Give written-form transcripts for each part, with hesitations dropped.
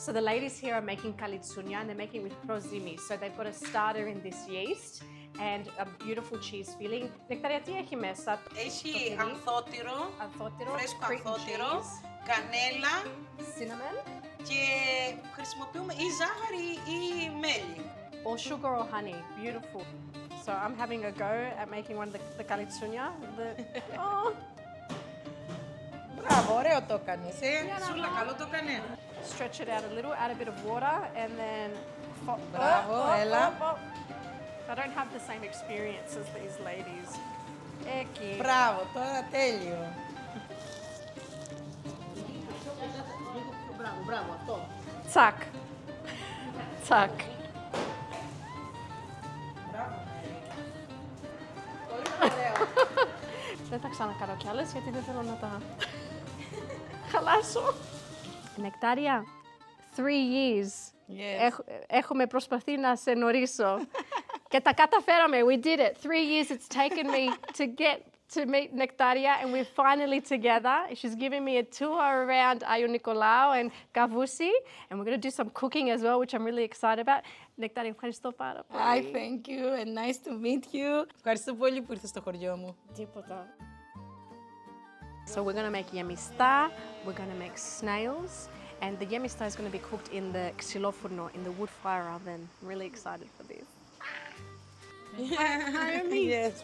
So the ladies here are making kalitsunia and they're making with prosimi. So they've got a starter in this yeast and a beautiful cheese filling. Nectaria, τι έχει μέσα? Έχει ανθότυρο, φρέσκο Cretan ανθότυρο, cheese, κανέλα cinnamon, και χρησιμοποιούμε ή ζάχαρη ή μέλι. or sugar or honey. Beautiful. So I'm having a go at making one of the kalitsunia. Oh. Μπράβο, ωραίο το έκανες, Σούλα, καλό το έκανε. Stretch it out a little, add a bit of water, and then... Bravo, έλα. I don't have the same experience as these ladies. Εκεί. Μπράβο, τώρα τέλειο. Μπράβο, αυτό. Τσακ. Τσακ. Πολύ ωραίο. Δεν θα ξανακάνω κι άλλες, γιατί δεν θέλω να τα χαλάσω. Nectaria, 3 years. Yes. Έχουμε προσπαθεί να σε γνωρίσω. Και τα καταφέραμε. We did it. 3 years it's taken me to meet Nectaria, and we're finally together. She's giving me a tour around Aio Nicolau and Kavousi, and we're going to do some cooking as well, which I'm really excited about. Nectaria, ευχαριστώ πάρα πολύ. Hi, thank you and nice to meet you. Ευχαριστώ πολύ που ήρθες στο χωριό μου. Τίποτα. So we're going to make yemista, we're going to make snails, and the yemista is going to be cooked in the xylophone, in the wood fire oven. I'm really excited for this. Yes.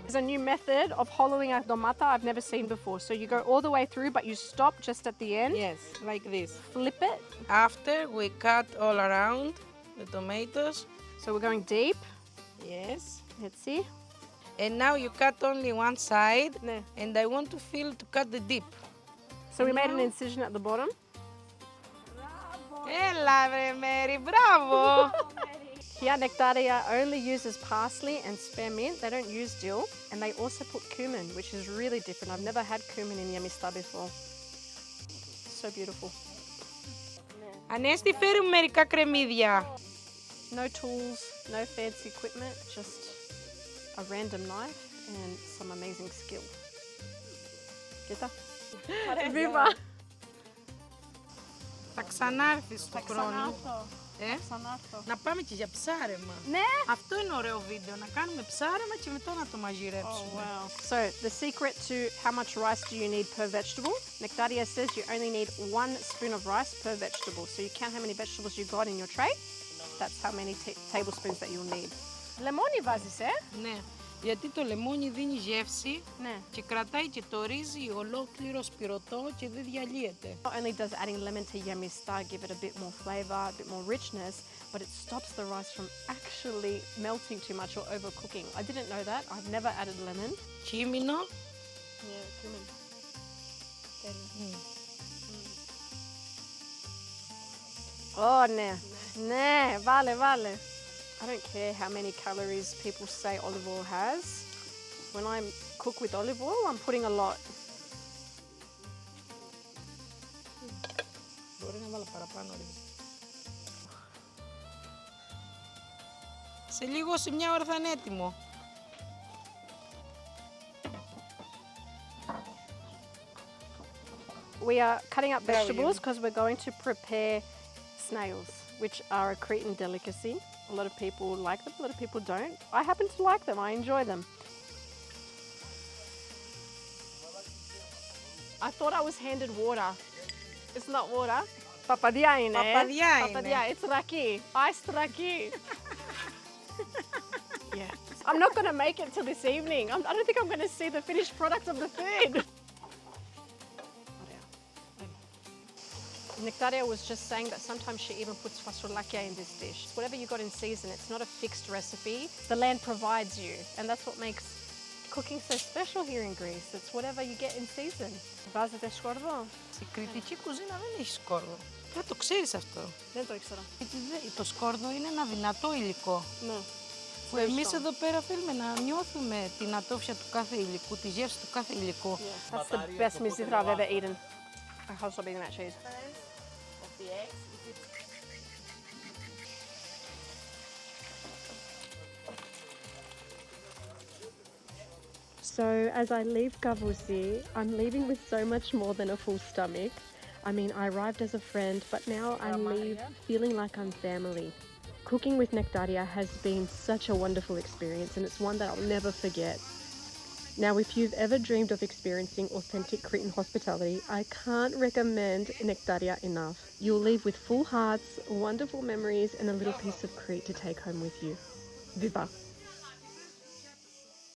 There's a new method of hollowing a tomata I've never seen before. So you go all the way through, but you stop just at the end. Yes, like this. Flip it. After we cut all around the tomatoes. So we're going deep. Yes. Let's see. And now you cut only one side. No. And I want to cut the dip. So we made an incision at the bottom. Έλα βρε Μέρι, μπράβο! Here, Nectaria only uses parsley and spare mint. They don't use dill. And they also put cumin, which is really different. I've never had cumin in yemista before. So beautiful. Ανέστη, φέρει μου μερικά κρεμμύδια. No tools, no fancy equipment, just a random knife and some amazing skill. Κοίτα. Βήμα. Θα ξανάρθεις στον χρόνο. Ξανάρθω. Να πάμε και για ψάρεμα. Ναι. Αυτό είναι ωραίο βίντεο, να κάνουμε ψάρεμα και μετά να το μαγειρέψουμε. Oh, wow. So, the secret to how much rice do you need per vegetable? Nectaria says you only need 1 spoon of rice per vegetable. So you count how many vegetables you got in your tray. That's how many tablespoons that you'll need. Λεμόνι βάζεις, Ναι, γιατί το λεμόνι δίνει γεύση, Ναι. και κρατάει και το ρύζι ολόκληρο σπυρωτό και δεν διαλύεται. Not only does adding lemon to yemista give it a bit more flavor, a bit more richness, but it stops the rice from actually melting too much or overcooking. I didn't know that. I've never added lemon. Κίμινο. Yeah, cumin. Oh, ναι. Ναι, βάλε. I don't care how many calories people say olive oil has. When I cook with olive oil, I'm putting a lot. Μπορεί να βάλω παραπάνω ρύζι. Σε λίγο, σε μια ώρα θα είναι έτοιμο. We are cutting up vegetables because we're going to prepare snails, which are a Cretan delicacy. A lot of people like them, a lot of people don't. I happen to like them, I enjoy them. I thought I was handed water. It's not water. Papadia είναι. Papadia, it's raki. Iced raki. Yeah. I'm not going to make it till this evening. I don't think I'm going to see the finished product of the food. Nectaria was just saying that sometimes she even puts fasolakia in this dish. It's whatever you got in season. It's not a fixed recipe. The land provides you, and that's what makes cooking so special here in Greece. It's whatever you get in season. Βάζετε σκόρδο? Στην κρητική κουζίνα δεν έχει σκόρδο. Δεν το ξέρεις αυτό. Δεν το ήξερα. Το σκόρδο είναι ένα δυνατό υλικό. Ναι. Που εμείς εδώ πέρα θέλουμε να νιώθουμε την ατόφια του κάθε υλικού, τη γεύση του κάθε υλικού. Yeah. That's the best misitra I've ever eaten. I can't stop eating that cheese. So as I leave Kavousi, I'm leaving with so much more than a full stomach. I mean, I arrived as a friend, but now I leave feeling like I'm family. Cooking with Nectaria has been such a wonderful experience, and it's one that I'll never forget. Now, if you've ever dreamed of experiencing authentic Cretan hospitality, I can't recommend Nectaria enough. You'll leave with full hearts, wonderful memories, and a little piece of Crete to take home with you. Viva!